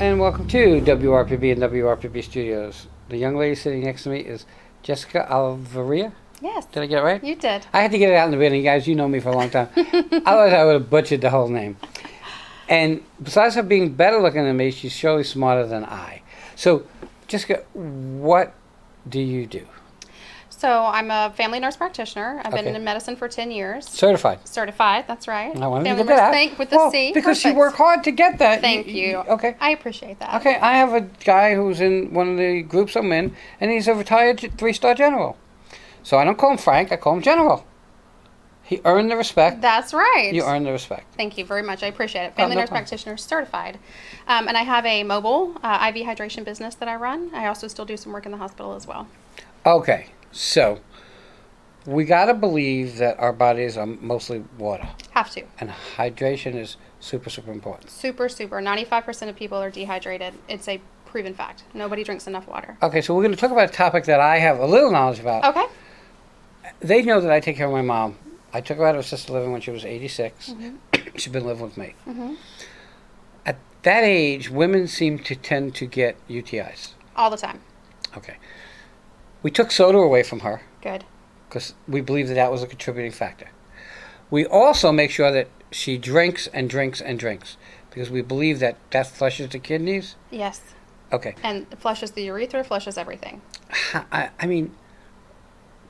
and welcome to WRPB and WRPB Studios. The young lady sitting next to me is Jessica Alvaria. Yes. Did I get it right? You did. I had to get it out in the beginning, guys. You know me for a long time. Otherwise, I would have butchered the whole name. And besides her being better looking than me, she's surely smarter than I. So, Jessica, what do you do? So I'm a family nurse practitioner. I've been Okay. in medicine for 10 years. Certified. Certified, that's right. I wanted to Family get that out. Thank with the Well, C. because Perfect. you work hard to get that. Thank you. Okay. I appreciate that. Okay, I have a guy who's in one of the groups I'm in, and he's a retired 3-star general. So I don't call him Frank, I call him General. He earned the respect. That's right. You earned the respect. Thank you very much. I appreciate it. Family no nurse problem. practitioner certified. And I have a mobile IV hydration business that I run. I also still do some work in the hospital as well. Okay, so we got to believe that our bodies are mostly water, Have to. and hydration is super, super important. Super, super. 95% of people are dehydrated. It's a proven fact. Nobody drinks enough water. Okay, so we're going to talk about a topic that I have a little knowledge about. Okay. They know that I take care of my mom. I took her out of assisted living when she was 86. Mm-hmm. She's been living with me. Mm-hmm. At that age, women seem to tend to get UTIs. All the time. Okay. We took soda away from her Good. because we believe that that was a contributing factor. We also make sure that she drinks and drinks and drinks because we believe that that flushes the kidneys. Yes. Okay. And it flushes the urethra, flushes everything. I mean,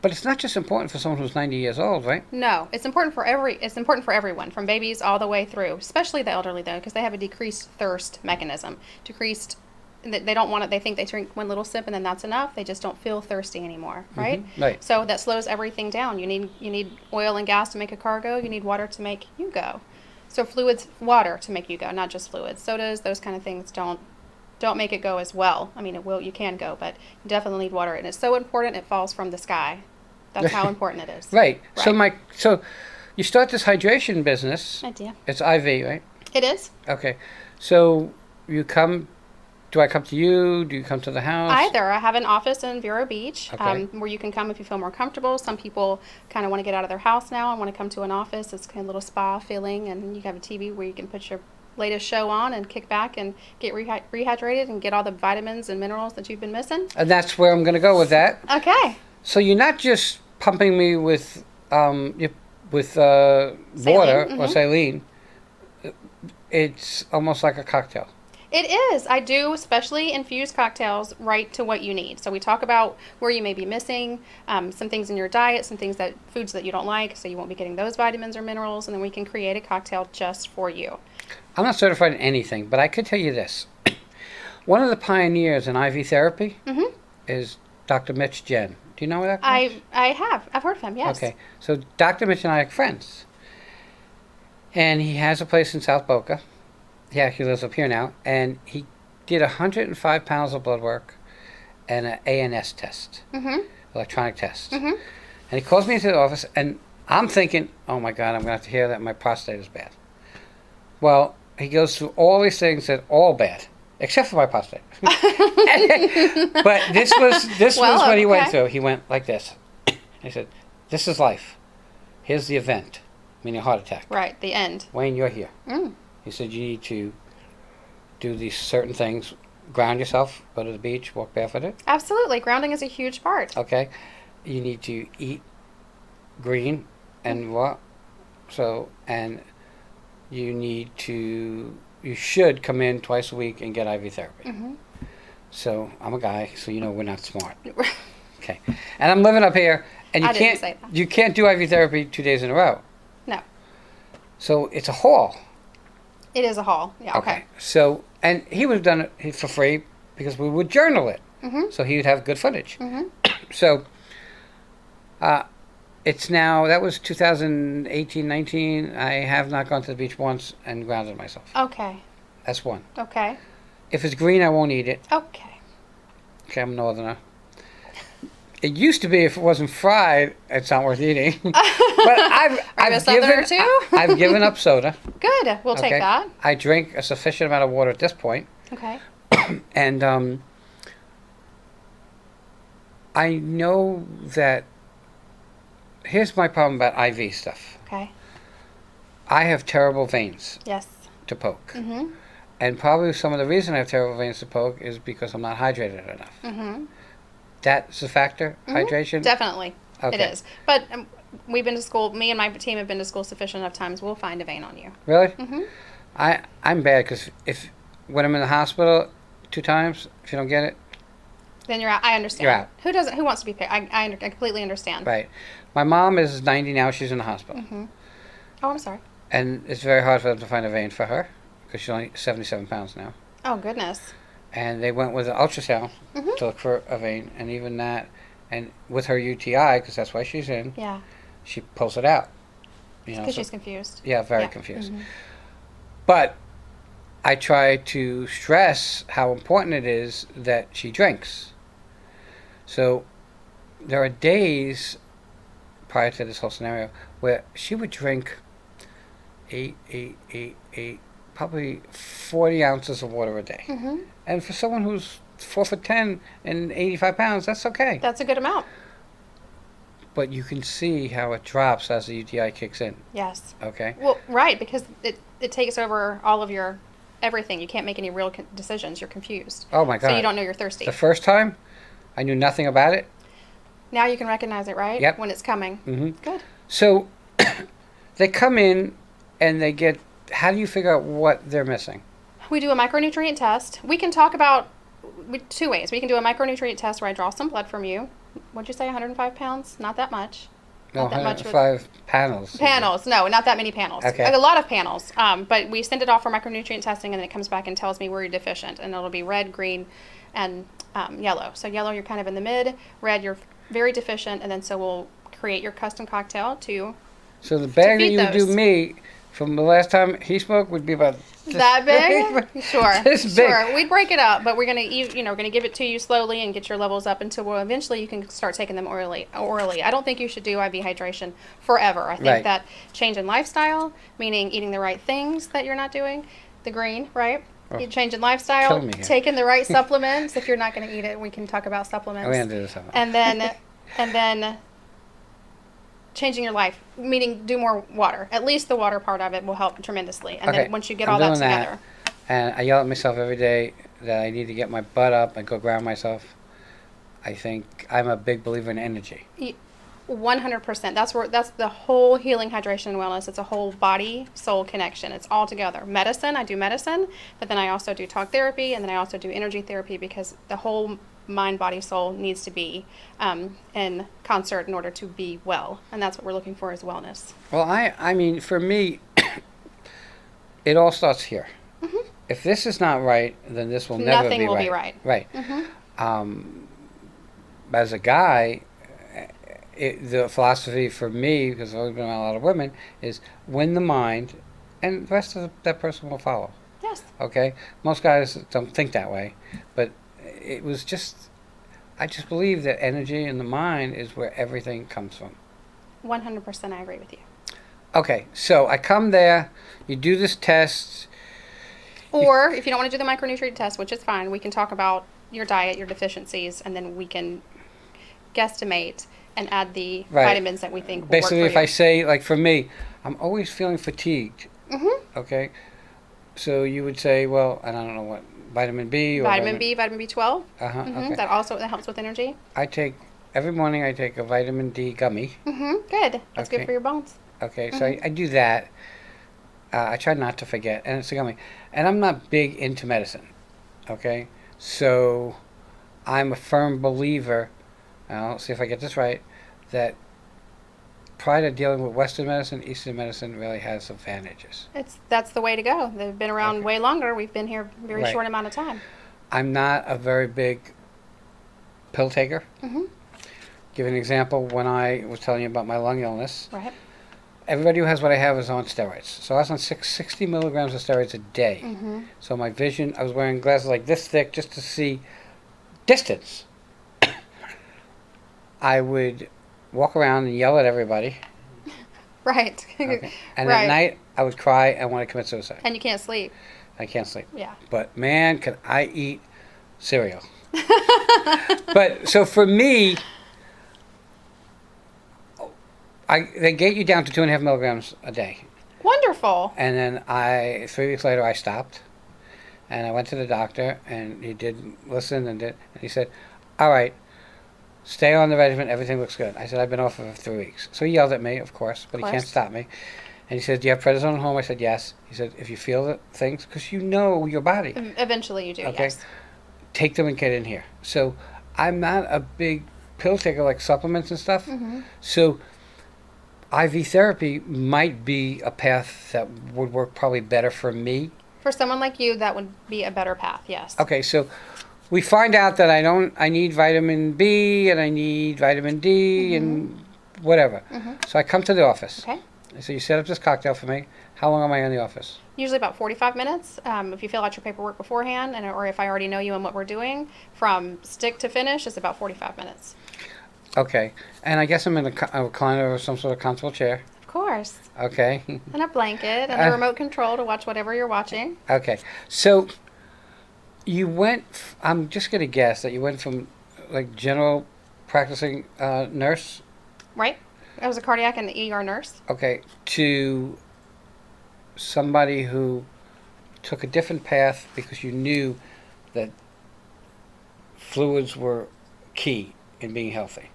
but it's not just important for someone who's 90 years old, right? No, it's important for everyone, from babies all the way through, especially the elderly though, because they have a decreased thirst mechanism. They don't want it. They think they drink one little sip and then that's enough. They just don't feel thirsty anymore, right? Right. So that slows everything down. You need oil and gas to make a car go. You need water to make you go. So fluids, water to make you go, not just fluids. Sodas, those kind of things don't make it go as well. I mean, you can go, but you definitely need water, and it's so important. It falls from the sky. That's how important it is. Right. So you start this hydration business. Idea. It's IV, right? It is. Okay. So you come. Do I come to you? Do you come to the house? Either. I have an office in Vero Beach Okay. where you can come if you feel more comfortable. Some people kind of want to get out of their house now and want to come to an office. It's kind of a little spa feeling, and you have a TV where you can put your latest show on and kick back and get rehydrated and get all the vitamins and minerals that you've been missing. And that's where I'm going to go with that. Okay. So you're not just pumping me with water or saline. It's almost like a cocktail. It is. I do specially infuse cocktails right to what you need. So we talk about where you may be missing, some things in your diet, foods that you don't like, so you won't be getting those vitamins or minerals, and then we can create a cocktail just for you. I'm not certified in anything, but I could tell you this. One of the pioneers in IV therapy is Dr. Mitch Jen. Do you know that? I have. I've heard of him, yes. Okay. So Dr. Mitch and I are friends. And he has a place in South Boca. He actually lives up here now. And he did 105 pounds of blood work and an ANS test, electronic test. And he calls me into the office, and I'm thinking, oh my God, I'm going to have to hear that my prostate is bad. Well, he goes through all these things that are all bad, except for my prostate. But this was what he went through. He went like this. He said, this is life. Here's the event, meaning a heart attack. Right, the end. Wayne, you're here. He said, you need to do these certain things, ground yourself, go to the beach, walk barefooted. Absolutely. Grounding is a huge part. Okay. You need to eat green and raw. And you should come in twice a week and get IV therapy. So I'm a guy, so you know we're not smart. Okay. And I'm living up here, and you can't do IV therapy 2 days in a row. No. So it's a haul. It is a haul. Yeah. Okay. So, and he would have done it for free because we would journal it. So he would have good footage. So, it's now, that was 2018, 19. I have not gone to the beach once and grounded myself. Okay. That's one. Okay. If it's green, I won't eat it. Okay. Okay, I'm a northerner. It used to be if it wasn't fried, it's not worth eating. But I've given up soda. Good. We'll take that. I drink a sufficient amount of water at this point. Okay. And I know that here's my problem about IV stuff. Okay. I have terrible veins Yes. to poke. And probably some of the reason I have terrible veins to poke is because I'm not hydrated enough. Mm-hmm. That's a factor, hydration? Definitely. Okay. It is. But we've been to school, me and my team have been to school sufficient enough times, we'll find a vein on you. Really? Mm-hmm. I'm bad because when I'm in the hospital 2 times, if you don't get it, Then you're out. I understand. You're out. Who wants to be paid? I completely understand. right. My mom is 90 now. She's in the hospital. Mm-hmm. Oh, I'm sorry. And it's very hard for them to find a vein for her because she's only 77 pounds now. Oh, goodness. And they went with an ultrasound to look for a vein. And even that, and with her UTI, because that's why she's in, Yeah. she pulls it out. You know, Because so- she's confused. yeah, very Yeah. confused. Mhm. But I try to stress how important it is that she drinks. So there are days prior to this whole scenario where she would drink probably 40 ounces of water a day. Mm-hmm. And for someone who's 4'10" and 85 pounds, that's okay. That's a good amount. But you can see how it drops as the UTI kicks in. Yes. Okay. Well, right, because it takes over all of your everything. You can't make any real decisions. You're confused. Oh my God. So you don't know you're thirsty. The first time, I knew nothing about it. Now you can recognize it, right? Yep. When it's coming. Mm-hmm. Good. So they come in and they get. How do you figure out what they're missing? We do a micronutrient test. We can talk about 2 ways. We can do a micronutrient test where I draw some blood from you. What'd you say, 105 pounds? Not that much. No, Not that much. 105 panels. Panels. No, not that many panels. Okay. A lot of panels. But we send it off for micronutrient testing, and then it comes back and tells me where you're deficient. And it'll be red, green, and yellow. So yellow, you're kind of in the mid. Red, you're very deficient. And then so we'll create your custom cocktail to So the bag that feed you would do those. me from the last time he spoke would be about this that big. Sure. This big. Sure. We'd break it up, but we're gonna we're gonna give it to you slowly and get your levels up until eventually you can start taking them orally. I don't think you should do IV hydration forever. I think Right. that change in lifestyle, meaning eating the right things that you're not doing, the green, right? Oh, You change in lifestyle, killing me here. taking the right supplements. If you're not going to eat it, we can talk about supplements. I'm going to do this. And then changing your life, meaning do more water. At least the water part of it will help tremendously. And Okay, then once you get I'm all that doing that. together. And I yell at myself every day that I need to get my butt up and go ground myself. I think I'm a big believer in energy. 100%. That's the whole healing, hydration, and wellness. It's a whole body soul connection. It's all together. Medicine, I do medicine, but then I also do talk therapy, and then I also do energy therapy because the whole mind, body, soul needs to be in concert in order to be well, and that's what we're looking for is wellness. Well, I mean, for me, it all starts here. Mm-hmm. If this is not right, then this will never Nothing be will right. be right. Right. Mm-hmm. As a guy, the philosophy for me, because I've always been around a lot of women, is win the mind, and the rest of that person will follow. Yes. Okay? Most guys don't think that way, but it was just, I just believe that energy in the mind is where everything comes from. 100%. I agree with you. Okay, so I come there, you do this test. Or if you don't want to do the micronutrient test, which is fine, we can talk about your diet, your deficiencies, and then we can guesstimate and add the Right. vitamins that we think will Basically, work if for I you. say, like for me, I'm always feeling fatigued. Mm-hmm. Okay, so you would say, well, and I don't know what, vitamin B or Vitamin B, vitamin B12. Uh-huh, Mm-hmm. okay. That helps with energy. Every morning I take a vitamin D gummy. Mm-hmm. Good. That's Okay. good for your bones. Okay, so I do that. I try not to forget, and it's a gummy. And I'm not big into medicine. Okay, so I'm a firm believer. I'll see if I get this right. That prior to dealing with Western medicine, Eastern medicine really has advantages. That's the way to go. They've been around Okay. way longer. We've been here a very Right. short amount of time. I'm not a very big pill taker. Mm-hmm. Give an example. When I was telling you about my lung illness, Right. everybody who has what I have is on steroids. So I was on 60 milligrams of steroids a day. Mm-hmm. So my vision, I was wearing glasses like this thick just to see distance. I would walk around and yell at everybody. Right. Okay. And Right. at night, I would cry and want to commit suicide. And you can't sleep. I can't sleep. Yeah. But man, could I eat cereal. But so for me, they get you down to 2.5 milligrams a day. Wonderful. And then 3 weeks later, I stopped. And I went to the doctor, and he did listen, and he said, all right, stay on the regimen, everything looks good. I said, I've been off for 3 weeks. So he yelled at me, of course, but he can't stop me. And he said, do you have prednisone at home? I said, yes. He said, if you feel the things, because you know your body. Eventually you do, Okay? yes. Take them and get in here. So I'm not a big pill taker like supplements and stuff. So IV therapy might be a path that would work probably better for me. For someone like you, that would be a better path, yes. Okay, so we find out that I need vitamin B and I need vitamin D and whatever. So I come to the office. Okay. I say, you set up this cocktail for me. How long am I in the office? Usually about 45 minutes. If you fill out your paperwork beforehand, or if I already know you and what we're doing, from stick to finish, it's about 45 minutes. Okay. And I guess I'm in a recliner or some sort of comfortable chair. Of course. Okay. And a blanket and a remote control to watch whatever you're watching. Okay. So you went, I'm just going to guess that you went from like general practicing nurse. Right. I was a cardiac and ER nurse. Okay. To somebody who took a different path because you knew that fluids were key in being healthy.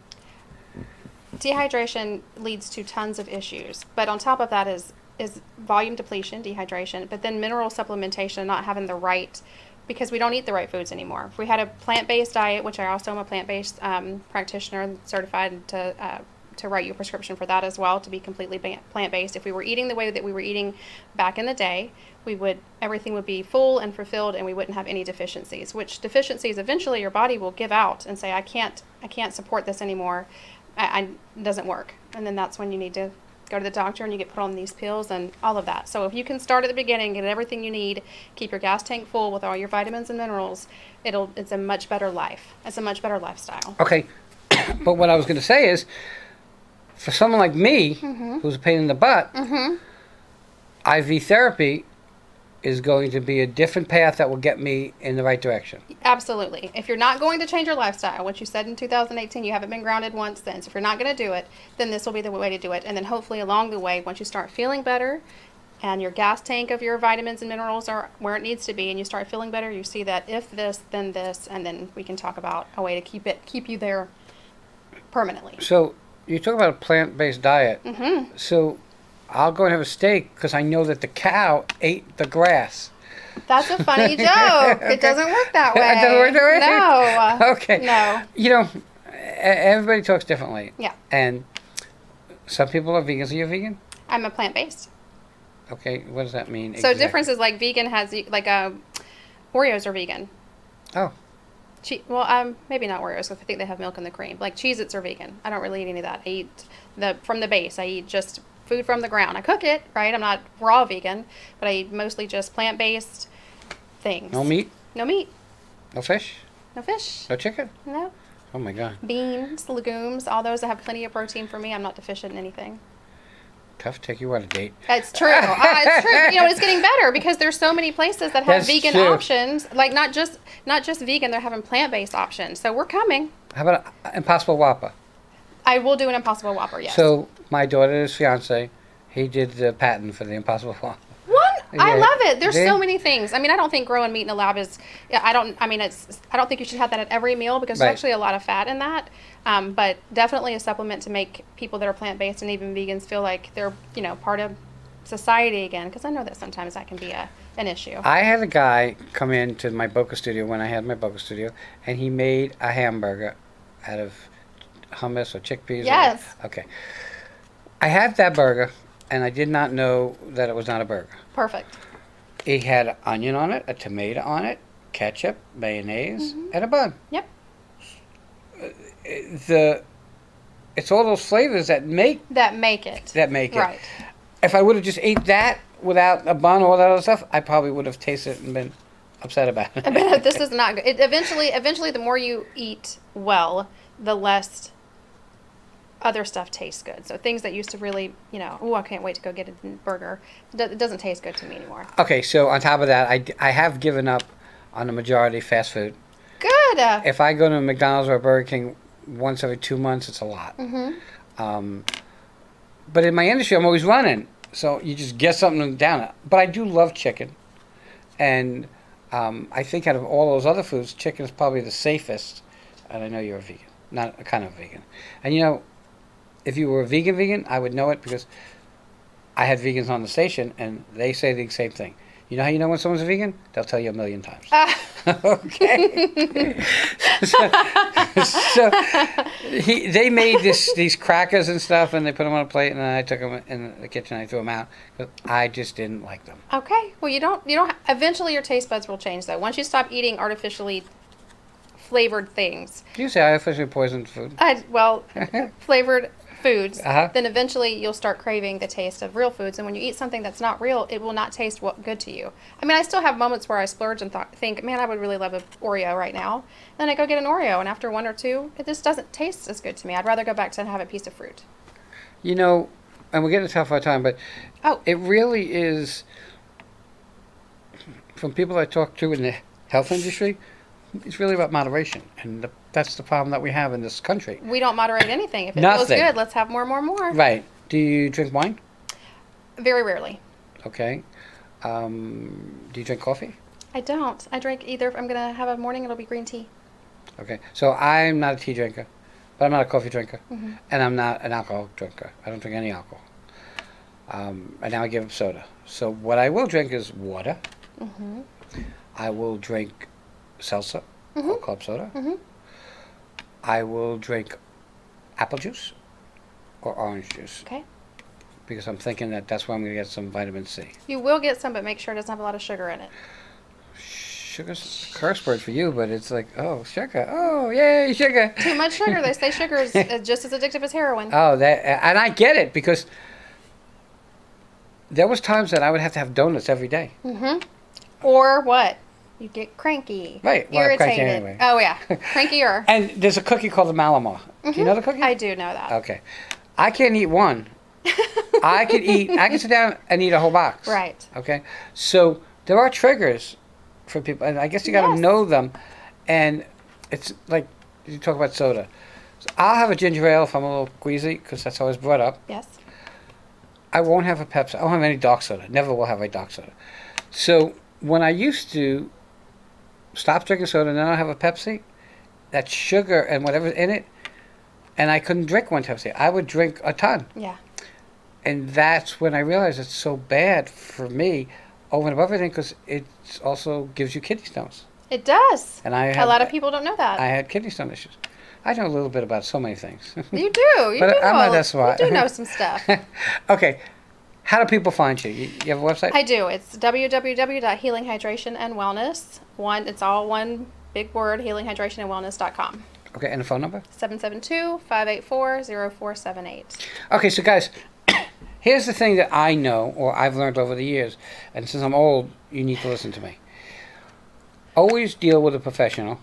Dehydration leads to tons of issues, but on top of that is volume depletion, dehydration, but then mineral supplementation, not having the right, because we don't eat the right foods anymore. If we had a plant-based diet, which I also am a plant-based practitioner, certified to write you a prescription for that as well, to be completely plant-based. If we were eating the way that we were eating back in the day, everything would be full and fulfilled, and we wouldn't have any deficiencies. Which deficiencies eventually your body will give out and say, I can't support this anymore. It doesn't work. And then that's when you need to go to the doctor and you get put on these pills and all of that. So if you can start at the beginning, get everything you need, keep your gas tank full with all your vitamins and minerals, it's a much better life. It's a much better lifestyle. Okay. But what I was going to say is, for someone like me, who's a pain in the butt, IV therapy is going to be a different path that will get me in the right direction. Absolutely. If you're not going to change your lifestyle, which you said in 2018, you haven't been grounded once since. If you're not going to do it, then this will be the way to do it. And then hopefully along the way, once you start feeling better and your gas tank of your vitamins and minerals are where it needs to be, and you start feeling better, you see that if this, then this, and then we can talk about a way to keep you there permanently. So you talk about a plant-based diet. So I'll go and have a steak because I know that the cow ate the grass. That's a funny joke. It doesn't work that way. It doesn't work that way? No. Okay. No. You know, everybody talks differently. Yeah. And some people are vegans. Are you a vegan? I'm a plant-based. Okay. What does that mean? So difference is like vegan has Oreos are vegan. Oh. Maybe not Oreos because I think they have milk in the cream. Like Cheez-Its are vegan. I don't really eat any of that. I eat from the base. I eat just food from the ground. I cook it, right? I'm not raw vegan, but I eat mostly just plant-based things. No meat? No meat. No fish? No fish. No chicken? No. Oh my God. Beans, legumes, all those that have plenty of protein for me. I'm not deficient in anything. Tough to take you on a date. It's true. It's true. You know, it's getting better because there's so many places that have That's vegan true. options. Like not just vegan, they're having plant-based options. So we're coming. How about an Impossible Whopper? I will do an Impossible Whopper, yes. So my daughter's fiance, he did the patent for the Impossible Whopper. What? I Yeah. love it. There's See? so many things. I mean, I don't think growing meat in a lab is. I don't think you should have that at every meal because Right. there's actually a lot of fat in that. But definitely a supplement to make people that are plant-based and even vegans feel like they're part of society again. Because I know that sometimes that can be an issue. I had a guy come into my Boca studio when I had my Boca studio, and he made a hamburger out of hummus or chickpeas. Yes. Okay. I had that burger, and I did not know that it was not a burger. Perfect. It had an onion on it, a tomato on it, ketchup, mayonnaise, and a bun. Yep. It's all those flavors that make it. Right. If I would have just ate that without a bun or all that other stuff, I probably would have tasted it and been upset about it. But this is not good. Eventually, the more you eat well, the less other stuff tastes good. So things that used to really, I can't wait to go get a burger. It doesn't taste good to me anymore. Okay, so on top of that, I have given up on the majority fast food. Good. If I go to McDonald's or a Burger King once every 2 months, it's a lot. But in my industry, I'm always running. So you just get something down it. But I do love chicken. And I think out of all those other foods, chicken is probably the safest. And I know you're a vegan, not a kind of vegan. And you know, if you were a vegan, I would know it because I had vegans on the station, and they say the same thing. You know how you know when someone's a vegan? They'll tell you a million times. Okay. so they made these crackers and stuff, and they put them on a plate, and then I took them in the kitchen and I threw them out. But I just didn't like them. Okay. Well, you don't. Eventually, your taste buds will change, though. Once you stop eating artificially flavored things. Do you say artificially poisoned food? Flavored foods, Uh-huh. then eventually you'll start craving the taste of real foods. And when you eat something that's not real, it will not taste good to you. I mean, I still have moments where I splurge and think, man, I would really love an Oreo right now. Then I go get an Oreo, and after one or two, it just doesn't taste as good to me. I'd rather go back to and have a piece of fruit. You know, and we're getting tough our time, but it really is, from people I talk to in the health industry, it's really about moderation, and that's the problem that we have in this country. We don't moderate anything. If it Nothing. feels good, let's have more. Right. Do you drink wine? Very rarely. Okay. Do you drink coffee? I don't. I drink either. If I'm going to have a morning, it'll be green tea. Okay. So I'm not a tea drinker, but I'm not a coffee drinker, Mm-hmm. and I'm not an alcohol drinker. I don't drink any alcohol. And now I give up soda. So what I will drink is water. Mm-hmm. I will drink seltzer Mm-hmm. or club soda. Mm-hmm. I will drink apple juice or orange juice Okay. because I'm thinking that that's where I'm going to get some vitamin C. You will get some, but make sure it doesn't have a lot of sugar in it. Sugar's a curse word for you, but it's like, oh, sugar. Oh, yay, sugar. Too much sugar. They say sugar is just as addictive as heroin. Oh, and I get it because there was times that I would have to have donuts every day. Mm-hmm. Or what? You get cranky. Right. Well, I'm irritated. cranky anyway. Oh, yeah. Crankier. And there's a cookie called the Malamar. Do you know the cookie? I do know that. Okay. I can't eat one. I can sit down and eat a whole box. Right. Okay. So there are triggers for people, and I guess you got to Yes. know them. And it's like you talk about soda. So I'll have a ginger ale if I'm a little queasy because that's always brought up. Yes. I won't have a Pepsi. I won't have any dark soda. Never will have a dark soda. So when I used to stop drinking soda and then I'll have a Pepsi, that sugar and whatever's in it, and I couldn't drink one Pepsi. I would drink a ton. Yeah. And that's when I realized it's so bad for me over and above everything because it also gives you kidney stones. It does. And I A lot of people don't know that. I had kidney stone issues. I know a little bit about so many things. You do. You But do I'm know. not that smart. You do know some stuff. Okay. How do people find you? You have a website? I do. It's www.healinghydration&wellness. It's all one big word, healinghydration&wellness.com. Okay, and the phone number? 772-584-0478. Okay, so guys, here's the thing that I know, or I've learned over the years, and since I'm old, you need to listen to me. Always deal with a professional,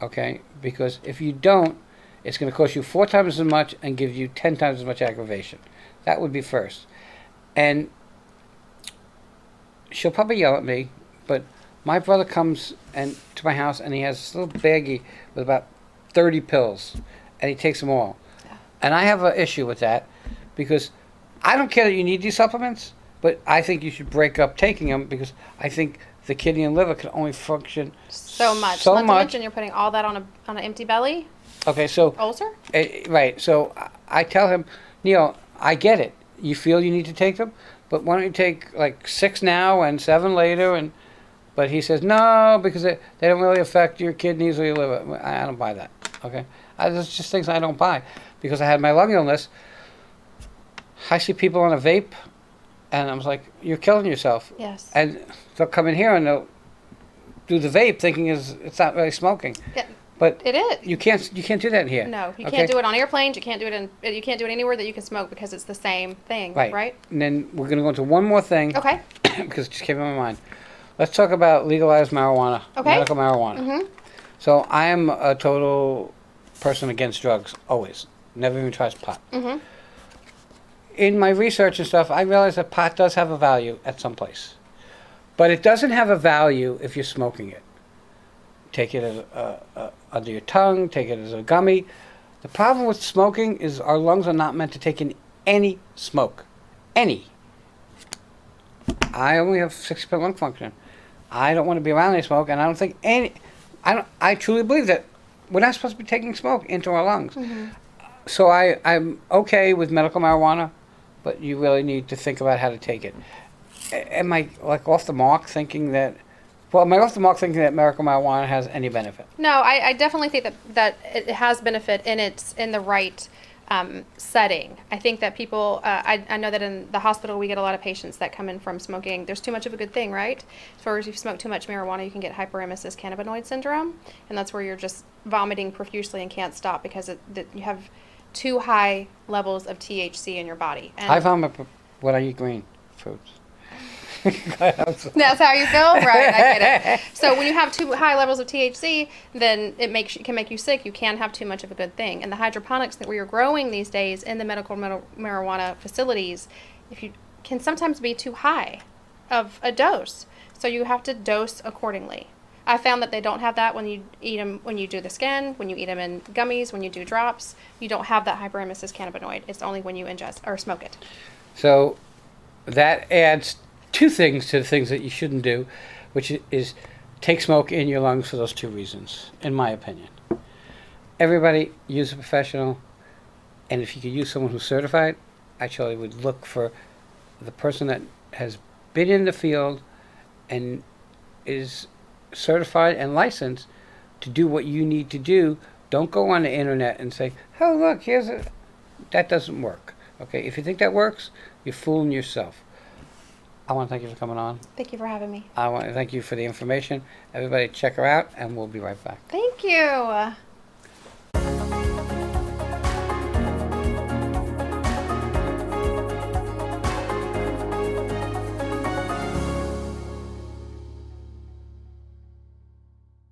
okay? Because if you don't, it's going to cost you 4 times as much and give you 10 times as much aggravation. That would be first. And she'll probably yell at me, but my brother comes to my house and he has this little baggie with about 30 pills, and he takes them all. And I have an issue with that because I don't care that you need these supplements, but I think you should break up taking them because I think the kidney and liver can only function So much. So Not to much. mention you're putting all that on an empty belly. Okay, so Ulcer? right. So I tell him, Neil, I get it. You feel you need to take them, but why don't you take like 6 now and 7 later? But he says no because they don't really affect your kidneys or your liver. I don't buy that. Okay, there's just things I don't buy because I had my lung illness. I see people on a vape, and I was like, "You're killing yourself." Yes. And they'll come in here and they'll do the vape, thinking it's not really smoking. Yeah, But it is. you can't do that in here. No, you okay? can't do it on airplanes. You can't do it anywhere that you can smoke because it's the same thing, right? And then we're going to go into one more thing. Okay. Because it just came in my mind. Let's talk about legalized marijuana. Okay. Medical marijuana. Mm-hmm. So I am a total person against drugs, always. Never even tried pot. Mm-hmm. In my research and stuff, I realized that pot does have a value at some place. But it doesn't have a value if you're smoking it. Take it as under your tongue, take it as a gummy. The problem with smoking is our lungs are not meant to take in any smoke. Any. I only have 60% lung function. I don't want to be around any smoke, and I don't think any. I truly believe that we're not supposed to be taking smoke into our lungs. So I'm okay with medical marijuana, but you really need to think about how to take it. Am I like off the mark thinking that? Well, am I off the mark thinking that medical marijuana has any benefit? No, I definitely think that it has benefit in the right setting. I think that people, I know that in the hospital we get a lot of patients that come in from smoking. There's too much of a good thing, right? As far as if you smoke too much marijuana, you can get hyperemesis cannabinoid syndrome, and that's where you're just vomiting profusely and can't stop because you have too high levels of THC in your body. And I vomit when I eat green fruits. that's how you feel, right? I get it. So when you have too high levels of THC, then it can make you sick. You can have too much of a good thing. And the hydroponics that we are growing these days in the medical marijuana facilities, if you can sometimes be too high of a dose. So you have to dose accordingly. I found that they don't have that when you eat them, when you do the skin, when you eat them in gummies, when you do drops. You don't have that hyperemesis cannabinoid. It's only when you ingest or smoke it. So that adds two things to the things that you shouldn't do, which is take smoke in your lungs for those two reasons, in my opinion. Everybody use a professional, and if you could use someone who's certified, I actually would look for the person that has been in the field and is certified and licensed to do what you need to do. Don't go on the internet and say, oh, look, that doesn't work. Okay, if you think that works, you're fooling yourself. I want to thank you for coming on. Thank you for having me. I want to thank you for the information. Everybody check her out, and we'll be right back. Thank you.